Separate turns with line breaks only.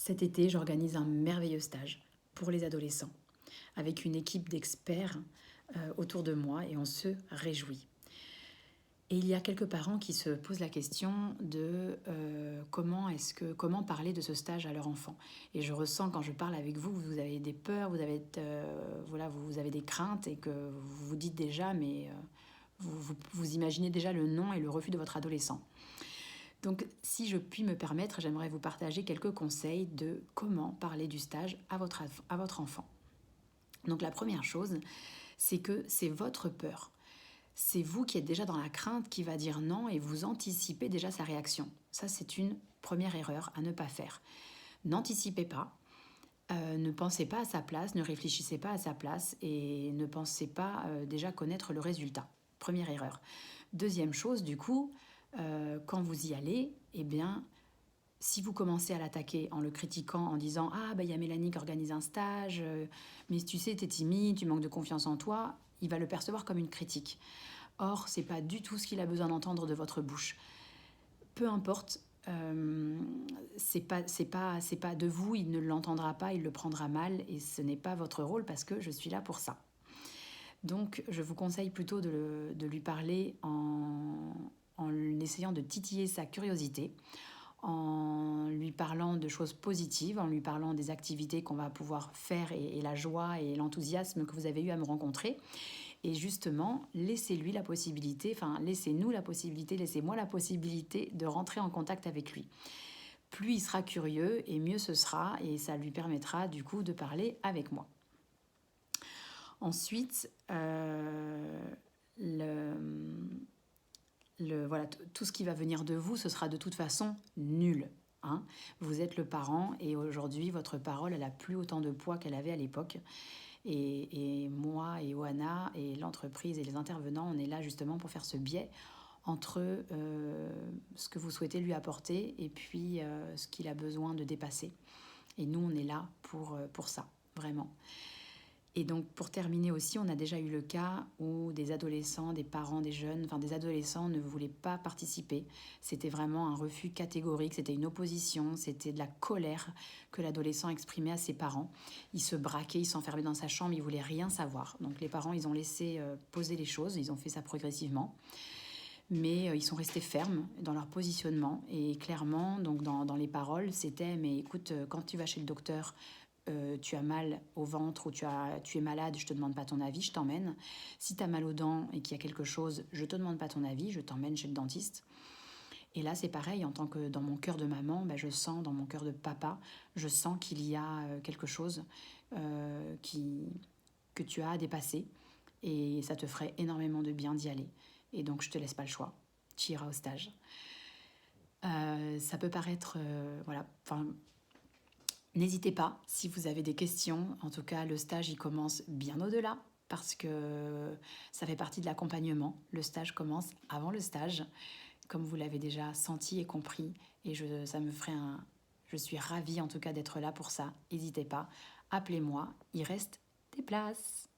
Cet été, j'organise un merveilleux stage pour les adolescents, avec une équipe d'experts autour de moi et on se réjouit. Et il y a quelques parents qui se posent la question de comment parler de ce stage à leur enfant. Et je ressens quand je parle avec vous, vous avez des peurs, vous avez des craintes et que vous vous dites déjà, mais vous imaginez déjà le non et le refus de votre adolescent. Donc, si je puis me permettre, j'aimerais vous partager quelques conseils de comment parler du stage à votre enfant. Donc, la première chose, c'est que c'est votre peur. C'est vous qui êtes déjà dans la crainte qui va dire non et vous anticipez déjà sa réaction. Ça, c'est une première erreur à ne pas faire. N'anticipez pas, ne pensez pas à sa place, ne réfléchissez pas à sa place et ne pensez pas déjà connaître le résultat. Première erreur. Deuxième chose, du coup, quand vous y allez, eh bien, si vous commencez à l'attaquer en le critiquant, en disant « Ah, bah, il y a Mélanie qui organise un stage, mais tu sais, tu es timide, tu manques de confiance en toi », il va le percevoir comme une critique. Or, c'est pas du tout ce qu'il a besoin d'entendre de votre bouche. Peu importe, c'est pas de vous, il ne l'entendra pas, il le prendra mal, et ce n'est pas votre rôle parce que je suis là pour ça. Donc, je vous conseille plutôt de lui parler en essayant de titiller sa curiosité, en lui parlant de choses positives, en lui parlant des activités qu'on va pouvoir faire et la joie et l'enthousiasme que vous avez eu à me rencontrer. Et justement, laissez-lui la possibilité, laissez-nous la possibilité, laissez-moi la possibilité de rentrer en contact avec lui. Plus il sera curieux et mieux ce sera et ça lui permettra du coup de parler avec moi. Ensuite, voilà, tout ce qui va venir de vous, ce sera de toute façon nul. Hein. Vous êtes le parent et aujourd'hui, votre parole, elle n'a plus autant de poids qu'elle avait à l'époque. Et moi et Oana et l'entreprise et les intervenants, on est là justement pour faire ce biais entre ce que vous souhaitez lui apporter et puis ce qu'il a besoin de dépasser. Et nous, on est là pour ça, vraiment. Et donc, pour terminer aussi, on a déjà eu le cas où des adolescents, des parents, des jeunes, des adolescents ne voulaient pas participer. C'était vraiment un refus catégorique, c'était une opposition, c'était de la colère que l'adolescent exprimait à ses parents. Il se braquait, il s'enfermait dans sa chambre, il voulait rien savoir. Donc, les parents, ils ont laissé poser les choses, ils ont fait ça progressivement. Mais ils sont restés fermes dans leur positionnement. Et clairement, donc dans les paroles, c'était « Mais écoute, quand tu vas chez le docteur, tu as mal au ventre ou tu es malade, je te demande pas ton avis, je t'emmène. Si tu as mal aux dents et qu'il y a quelque chose, je te demande pas ton avis, je t'emmène chez le dentiste. » Et là, c'est pareil, en tant que dans mon cœur de maman, je sens, dans mon cœur de papa, je sens qu'il y a quelque chose que tu as à dépasser et ça te ferait énormément de bien d'y aller. Et donc, je te laisse pas le choix. Tu iras au stage. Ça peut paraître... N'hésitez pas si vous avez des questions. En tout cas, le stage, il commence bien au-delà parce que ça fait partie de l'accompagnement. Le stage commence avant le stage, comme vous l'avez déjà senti et compris. Et je suis ravie en tout cas d'être là pour ça. N'hésitez pas, appelez-moi, il reste des places.